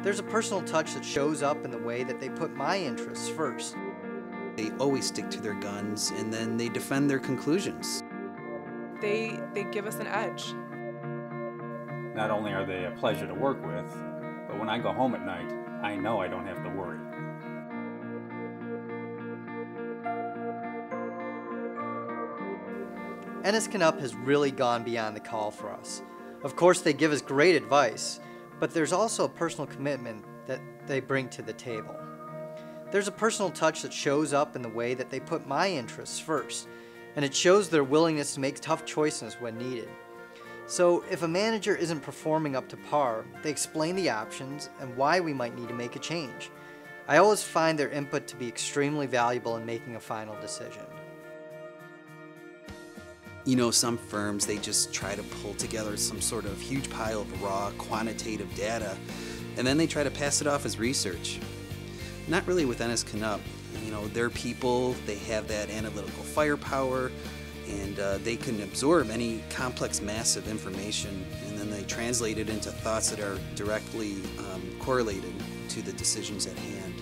There's a personal touch that shows up in the way that they put my interests first. They always stick to their guns, and then they defend their conclusions. They give us an edge. Not only are they a pleasure to work with, but when I go home at night, I know I don't have to worry. Ennis Knupp has really gone beyond the call for us. Of course, they give us great advice, but there's also a personal commitment that they bring to the table. There's a personal touch that shows up in the way that they put my interests first, and it shows their willingness to make tough choices when needed. So if a manager isn't performing up to par, they explain the options and why we might need to make a change. I always find their input to be extremely valuable in making a final decision. You know, some firms, they just try to pull together some sort of huge pile of raw quantitative data, and then they try to pass it off as research. Not really with Ennis Knupp. You know, they're people, they have that analytical firepower, and they can absorb any complex mass of information, and then they translate it into thoughts that are directly correlated to the decisions at hand.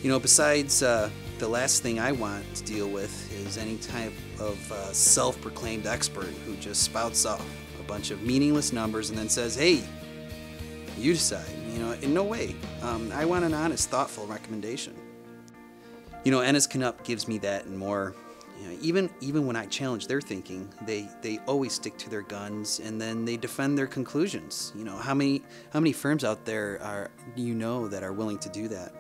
You know, besides the last thing I want to deal with is any type of self-proclaimed expert who just spouts off a bunch of meaningless numbers and then says, hey, you decide. You know, in no way. I want an honest, thoughtful recommendation. You know, Ennis Knupp gives me that and more. You know, even when I challenge their thinking, they always stick to their guns, and then they defend their conclusions. You know, how many firms out there do you know that are willing to do that?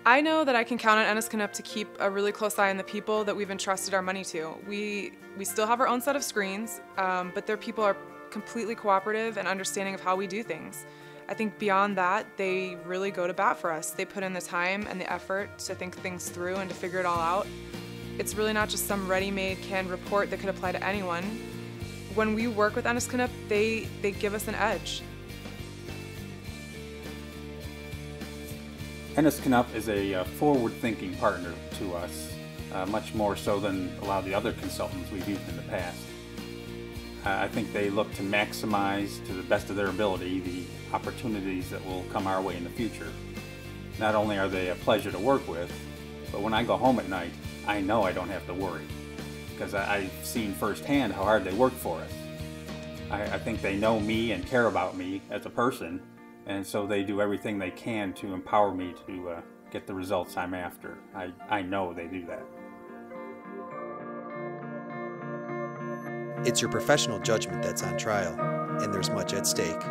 I know that I can count on Ennis Knupp to keep a really close eye on the people that we've entrusted our money to. We still have our own set of screens, but their people are completely cooperative and understanding of how we do things. I think beyond that, they really go to bat for us. They put in the time and the effort to think things through and to figure it all out. It's really not just some ready-made canned report that could apply to anyone. When we work with Ennis Knupp, they give us an edge. Ennis Knupp is a forward-thinking partner to us, much more so than a lot of the other consultants we've used in the past. I think they look to maximize, to the best of their ability, the opportunities that will come our way in the future. Not only are they a pleasure to work with, but when I go home at night, I know I don't have to worry, because I've seen firsthand how hard they work for us. I think they know me and care about me as a person, and so they do everything they can to empower me to get the results I'm after. I know they do that. It's your professional judgment that's on trial, and there's much at stake.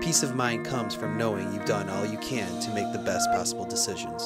Peace of mind comes from knowing you've done all you can to make the best possible decisions.